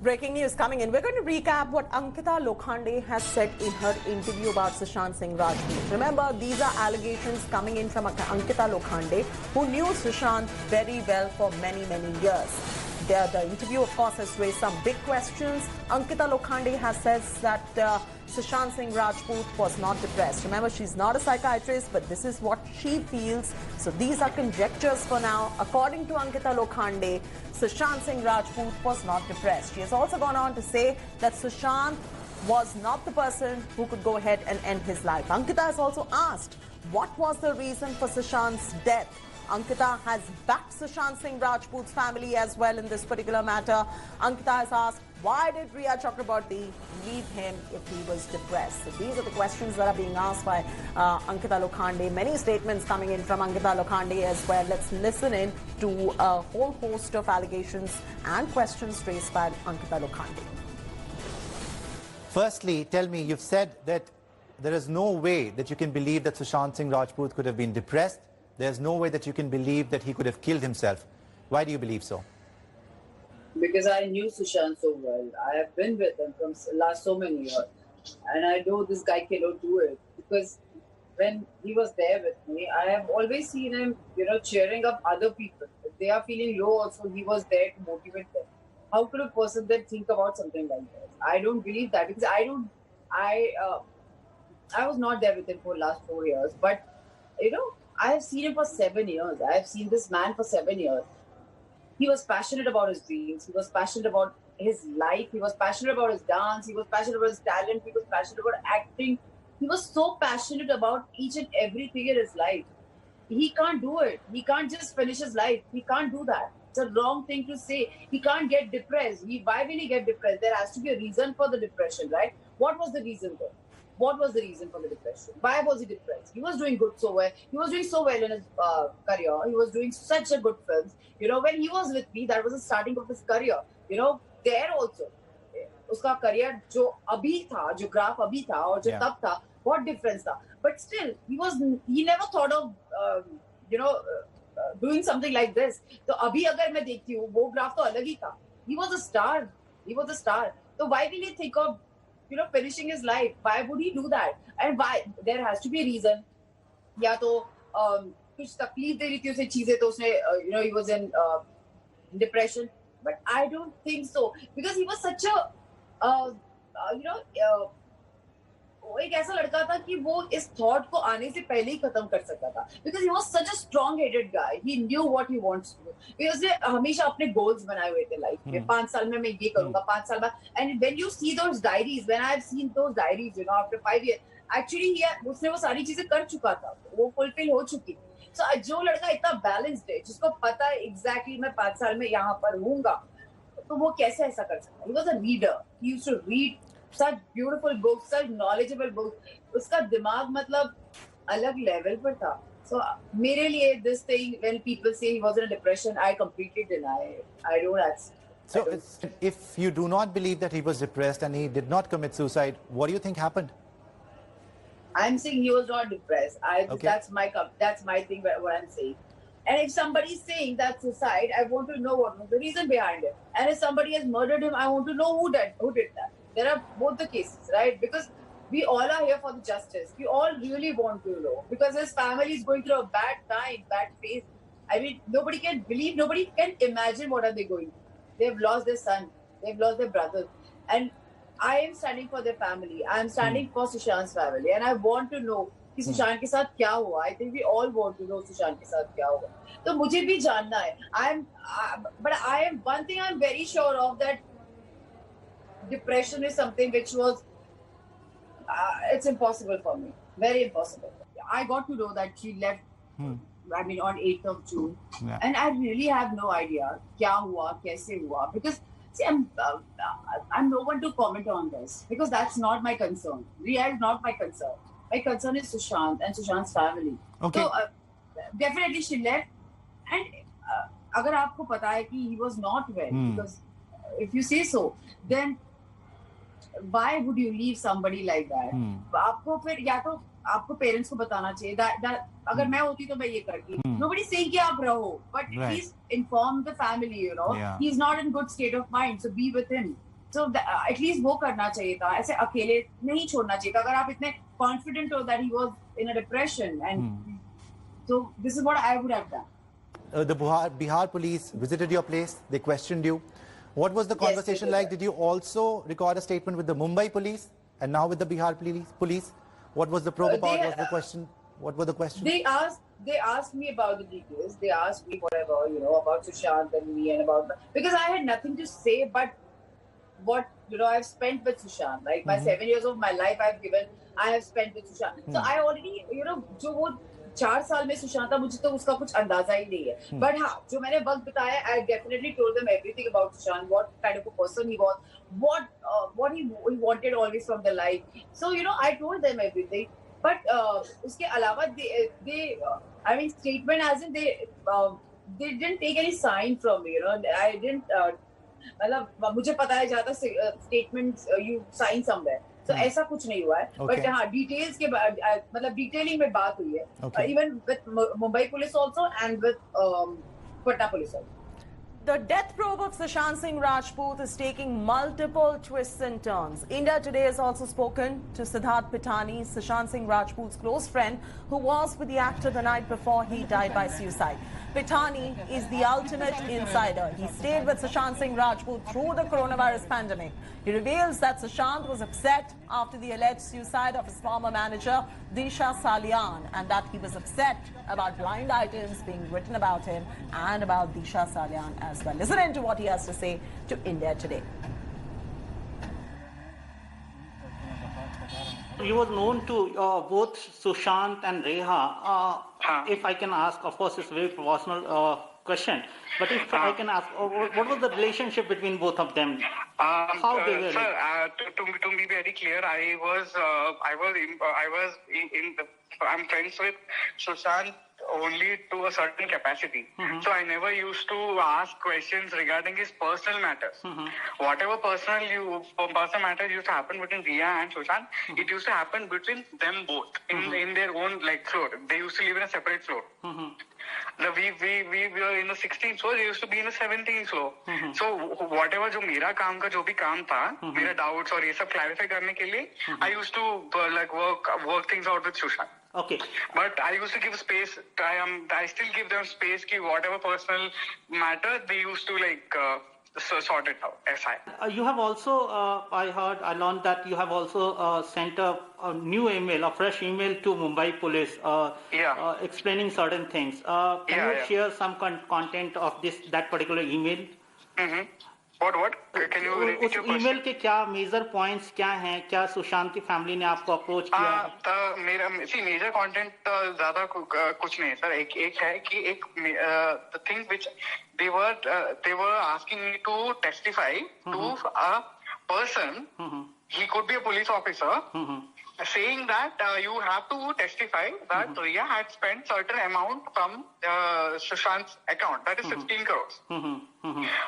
Breaking news coming in. We're going to recap what Ankita Lokhande has said in her interview about Sushant Singh Rajput. Remember, these are allegations coming in from Ankita Lokhande, who knew Sushant very well for many, many years. The interview, of course, has raised some big questions. Ankita Lokhande has said that Sushant Singh Rajput was not depressed. Remember, she's not a psychiatrist, but this is what she feels. So these are conjectures for now. According to Ankita Lokhande, Sushant Singh Rajput was not depressed. She has also gone on to say that Sushant was not the person who could go ahead and end his life. Ankita has also asked, what was the reason for Sushant's death? Ankita has backed Sushant Singh Rajput's family as well in this particular matter. Ankita has asked, why did RHEA Chakraborty leave him if he was depressed? So these are the questions that are being asked by Ankita Lokhande. Many statements coming in from Ankita Lokhande as well. Let's listen in to a whole host of allegations and questions raised by Ankita Lokhande. Firstly, tell me, you've said that there is no way that you can believe that Sushant Singh Rajput could have been depressed. There's no way that you can believe that he could have killed himself. Why do you believe so? Because I knew Sushant so well. I have been with him from last so many years. And I know this guy cannot do it. Because when he was there with me, I have always seen him, cheering up other people. If they are feeling low also, he was there to motivate them. How could a person then think about something like that? I don't believe that because I was not there with him for the last 4 years. But, I have seen him for 7 years. I have seen this man for 7 years. He was passionate about his dreams. He was passionate about his life. He was passionate about his dance. He was passionate about his talent. He was passionate about acting. He was so passionate about each and everything in his life. He can't do it. He can't just finish his life. He can't do that. It's a wrong thing to say. He can't get depressed. Why will he get depressed? There has to be a reason for the depression, right? What was the reason though? What was the reason for the depression? Why was he depressed? He was doing good so well. He was doing so well in his career. He was doing such a good films. When he was with me, that was the starting of his career. There also, उसका career जो अभी था, जो graph अभी था और जो तब था, what difference था. But still, he never thought of, doing something like this. तो अभी अगर मैं देखती हूँ, वो graph तो अलग ही था. He was a star. He was a star. So why will he think of finishing his life? Why would he do that? And why? There has to be a reason. या तो कुछ तकलीफ दे रही थी उसे चीजें तो उसने he was in depression. But I don't think so because he was such a वो एक ऐसा लड़का था कि वो इस थॉट को आने से पहले ही खत्म कर सकता था because he was such a strong headed guy. He knew what he wants to do. because उसने हमेशा अपने goals बनाए हुए थे लाइफ में. 5 साल में मैं ये करूंगा, 5 साल बाद. And when you see those diaries, when I have seen those diaries, after 5 years, actually उसने वो सारी चीजें कर चुका था. वो fulfill हो चुकी. So जो लड़का इतना balanced है, जिसको पता है exactly मैं 5 साल में यहाँ पर हूँगा, तो वो कैसे ऐसा कर सकता? He was a reader. He used to read such beautiful books, such knowledgeable books. उसका दिमाग मतलब अलग लेवल पर था. So मेरे लिए this thing, when people say he was in a depression, I completely deny it. I don't. So if you do not believe that he was depressed and he did not commit suicide, what do you think happened? I'm saying he was not depressed. Okay. That's my thing. What I'm saying. And if somebody is saying that suicide, I want to know what was the reason behind it. And if somebody has murdered him, I want to know who did that. There are both the cases, right? Because we all are here for the justice. We all really want to know. Because his family is going through a bad time, bad phase. I mean, nobody can believe, nobody can imagine what are they going through. They've lost their son. They've lost their brother. And I am standing for their family. I am standing for Sushant's family. And I want to know कि सुशांत के साथ क्या हुआ. I think we all want to know Sushant के साथ क्या हुआ. तो मुझे भी जानना है. But one thing I'm very sure of, that depression is something which was, it's impossible for me. Very impossible. I got to know that she left, I mean, on 8th of June. Yeah. And I really have no idea क्या हुआ, कैसे हुआ. Because, see, I'm no one to comment on this. Because that's not my concern. RHEA is not my concern. My concern is Sushant and Sushant's family. Okay. So, definitely she left. And अगर आपको पता है कि he was not well, because if you say so, then why would you leave somebody like that? आपको फिर या तो आपको पेरेंट्स को बताना चाहिए that अगर मैं होती तो मैं ये करती. Nobody saying कि आप रहो, but at least inform the family, Yeah. He's not in good state of mind, so be with him. So at least वो करना चाहिए था, ऐसे अकेले नहीं छोड़ना चाहिए था. अगर आप इतने कॉन्फिडेंट हो that he was in a depression, and so this is what I would have done. The Bihar police visited your place. They questioned you. What was the conversation Yes, like? Did you also record a statement with the Mumbai police and now with the Bihar police? What was the probe about? What was the question? What were the questions? They asked me about the details. They asked me whatever, about Sushant and me and because I had nothing to say but what, I've spent with Sushant. Like my 7 years of my life I have spent with Sushant. So I already, जो वो 4 साल में सुशांत था, मुझे तो उसका कुछ अंदाजा ही नहीं है. But हाँ, जो मैंने वक्त बताया, I definitely told them everything about Sushant, what kind of a person he was, what he wanted always from the life. So, I told them everything. But उसके अलावा they statement as in they didn't take any sign from me, I didn't मतलब मुझे पता है जाता statements you sign somewhere. So ऐसा कुछ नहीं हुआ है. But हाँ, details के मतलब detailing में बात हुई है. Even with Mumbai police also and with Patna police also. The death probe of Sushant Singh Rajput is taking multiple twists and turns. India Today has also spoken to Siddharth Pitani, Sushant Singh Rajput's close friend, who was with the actor the night before he died by suicide. Pitani is the ultimate insider. He stayed with Sushant Singh Rajput through the coronavirus pandemic. He reveals that Sushant was upset after the alleged suicide of his former manager, Disha Salian, and that he was upset about blind items being written about him and about Disha Salian as well. Listen in to what he has to say to India Today. You were known to both Sushant and RHEA. If I can ask, of course, it's a very personal question, but if I can ask, what was the relationship between both of them? How they were? Sir, to be very clear, I'm friends with Sushant only to a certain capacity. So I never used to ask questions regarding his personal matters. Whatever personal matters used to happen between RHEA and Sushant, it used to happen between them both in their own floor. They used to live in a separate floor. We were in the 16th floor. They used to be in the 17th floor. So whatever जो मेरा काम का जो भी काम था, मेरा doubts और ये सब clarify करने के लिए, I used to work things out with Sushant. Okay. But I used to give space. I still give them space. Ki whatever personal matter they used to sort it out. You have also, I learned that you have also sent a new email, a fresh email to Mumbai police, explaining certain things. Can you share some content of that particular email? What? Can you repeat your question? email के क्या major points क्या हैं? क्या सुशांत की family ने आपको approach किया है? Major content ज़्यादा कुछ नहीं है सर. एक है कि the thing which they were asking me to testify to a person. He could be a police officer. Saying that you have to testify that RHEA had spent certain amount from Sushant's account, that is 15 crores.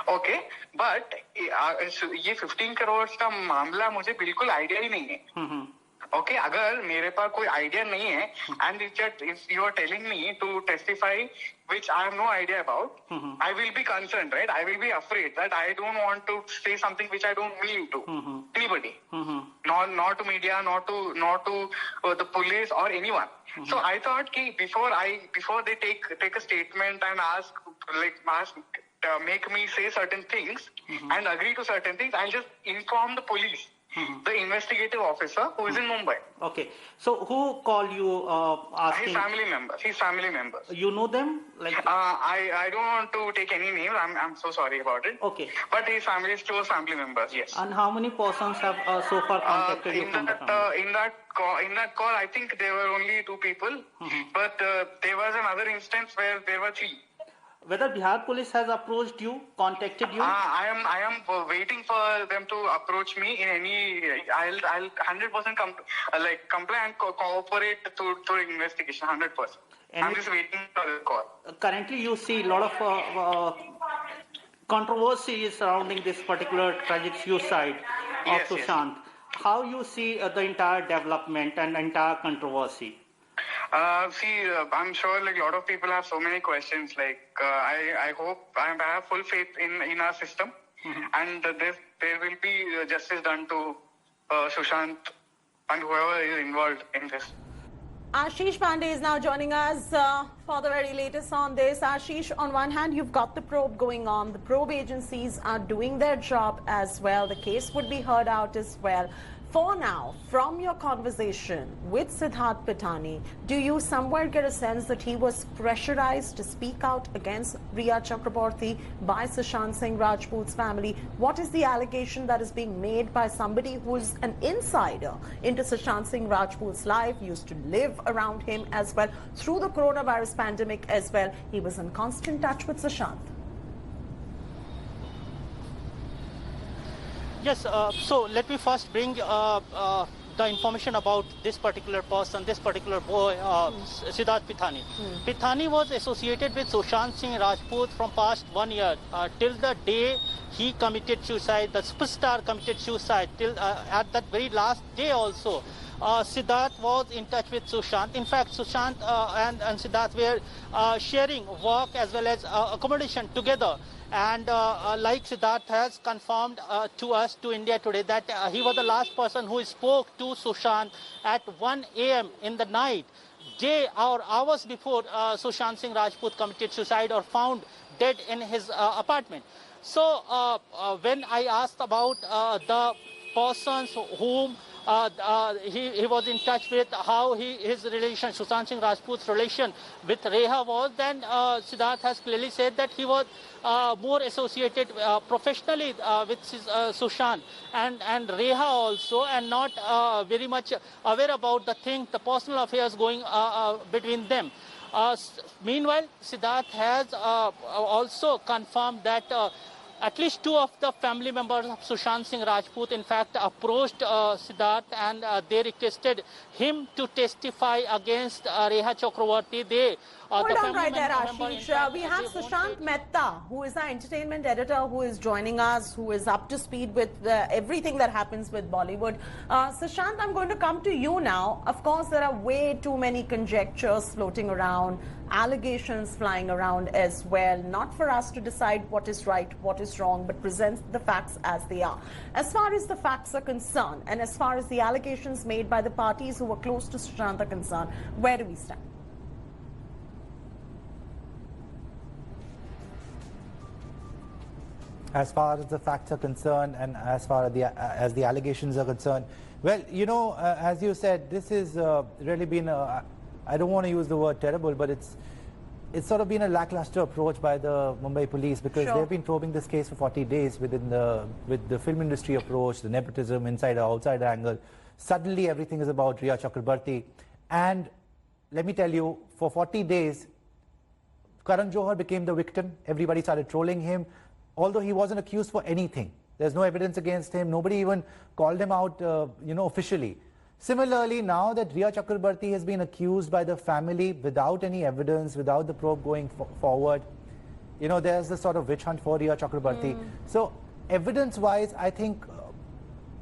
Okay, but ये 15 crores का मामला मुझे बिल्कुल idea ही नहीं है. Okay, अगर मेरे पास कोई आइडिया नहीं है, and if you are telling me to testify which I have no idea about, I will be concerned, right? I will be afraid that I don't want to say something which I don't mean to anybody, not to media, not to the police or anyone. So I thought कि before they take a statement and ask make me say certain things and agree to certain things, I'll just inform the police. The investigative officer who is in Mumbai. Okay. So who called you asking? His family members. You know them? I don't want to take any names. I'm so sorry about it. Okay. But his close family members, yes. And how many persons have so far contacted you from the family? In that call, I think there were only 2 people. But there was another instance where there were 3. Whether Bihar police has approached you, contacted you? I am waiting for them to approach me in any. I'll 100% comply and cooperate to investigation 100%. I'm just waiting for the call. Currently, you see a lot of controversy surrounding this particular tragic suicide of Sushant. How you see the entire development and entire controversy? I'm sure like a lot of people have so many questions. Like, I hope I have full faith in our system, and there will be justice done to Sushant and whoever is involved in this. Ashish Pandey is now joining us for the very latest on this. Ashish, on one hand, you've got the probe going on. The probe agencies are doing their job as well. The case would be heard out as well. For now, from your conversation with Siddharth Pitani, do you somewhere get a sense that he was pressurized to speak out against RHEA Chakraborty by Sushant Singh Rajput's family? What is the allegation that is being made by somebody who is an insider into Sushant Singh Rajput's life, used to live around him as well, through the coronavirus pandemic as well? He was in constant touch with Sushant. Yes, so let me first bring the information about this particular person, this particular boy, Siddharth Pitani. Pitani was associated with Sushant Singh Rajput from past 1 year, till the day he committed suicide, the superstar committed suicide, till at that very last day also. Siddharth was in touch with Sushant. In fact, Sushant and Siddharth were sharing work as well as accommodation together. And like Siddharth has confirmed to us, to India Today, that he was the last person who spoke to Sushant at 1 a.m. in the night, day or hours before Sushant Singh Rajput committed suicide or found dead in his apartment. So when I asked about the persons whom he was in touch with, how his relation, Sushant Singh Rajput's relation with RHEA was, then Siddharth has clearly said that he was more associated professionally with Sushant and RHEA also, and not very much aware about the personal affairs going between them. Meanwhile, Siddharth has also confirmed that at least 2 of the family members of Sushant Singh Rajput, in fact, approached Siddharth, and they requested him to testify against RHEA Chakraborty. Hold on right there, Ashish. We have Sushant Mehta, who is our entertainment editor, who is joining us, who is up to speed with everything that happens with Bollywood. Sushant, I'm going to come to you now. Of course, there are way too many conjectures floating around, allegations flying around as well. Not for us to decide what is right, what is wrong, but present the facts as they are. As far as the facts are concerned, and as far as the allegations made by the parties who were close to Sushant are concerned, where do we stand? As far as the facts are concerned and as far as the allegations are concerned, well, you know, as you said, this has really been I don't want to use the word terrible, but it's sort of been a lackluster approach by the Mumbai police, because they've been probing this case for 40 days with the film industry approach, the nepotism, insider, outsider angle. Suddenly everything is about RHEA Chakraborty. And let me tell you, for 40 days, Karan Johar became the victim. Everybody started trolling him, although he wasn't accused for anything. There's no evidence against him. Nobody even called him out, officially. Similarly, now that RHEA Chakraborty has been accused by the family without any evidence, without the probe going forward, there's this sort of witch hunt for RHEA Chakraborty. So evidence-wise, I think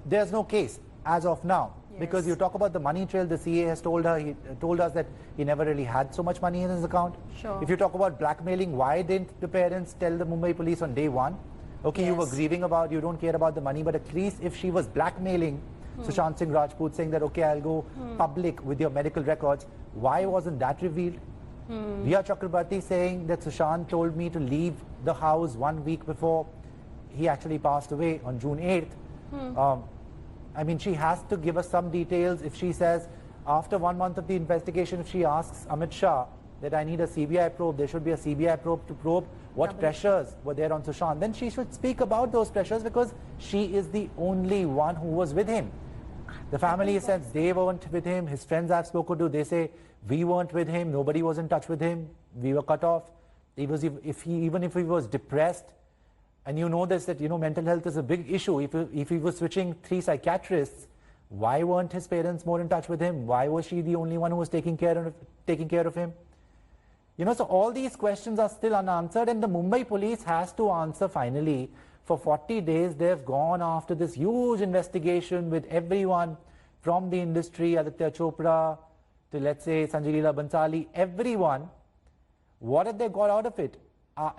there's no case as of now. Yes. Because you talk about the money trail, the CA has told us that he never really had so much money in his account. Sure. If you talk about blackmailing, why didn't the parents tell the Mumbai police on day 1? Okay, yes. You were grieving about, you don't care about the money, but at least if she was blackmailing Sushant Singh Rajput, saying that, okay, I'll go public with your medical records, why wasn't that revealed? RHEA Chakraborty saying that Sushant told me to leave the house 1 week before he actually passed away on June 8th. I mean, she has to give us some details. If she says, after 1 month of the investigation, if she asks Amit Shah that I need a CBI probe, there should be a CBI probe to probe what pressures were there on Sushant, then she should speak about those pressures, because she is the only one who was with him. The family says they weren't with him. His friends I've spoken to, they say, we weren't with him. Nobody was in touch with him. We were cut off. Even if he was depressed, and you know this, that mental health is a big issue. If he was switching 3 psychiatrists, why weren't his parents more in touch with him? Why was she the only one who was taking care of him? So all these questions are still unanswered, and the Mumbai police has to answer finally. For 40 days, they've gone after this huge investigation with everyone from the industry, Aditya Chopra, to, let's say, Sanjay Leela Bhansali, everyone, what have they got out of it?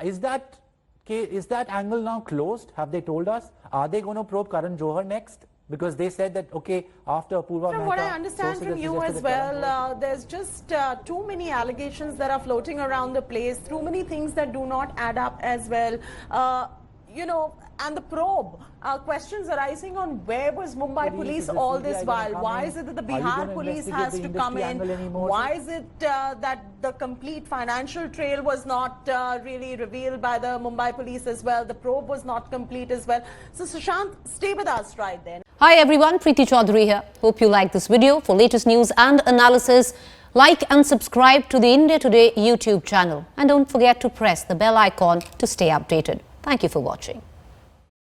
Is that angle now closed? Have they told us? Are they going to probe Karan Johar next? Because they said that, okay, after Apurva From Mehta... what I understand from you as well, there's just too many allegations that are floating around the place, too many things that do not add up as well. You know, and the probe, questions arising on where was Mumbai police all this while? Why is it that the Bihar police has to come in? Why is it that the complete financial trail was not really revealed by the Mumbai police as well? The probe was not complete as well. So Sushant, stay with us right then. Hi everyone, Preeti Chaudhary here. Hope you like this video. For latest news and analysis, like and subscribe to the India Today YouTube channel. And don't forget to press the bell icon to stay updated. Thank you for watching.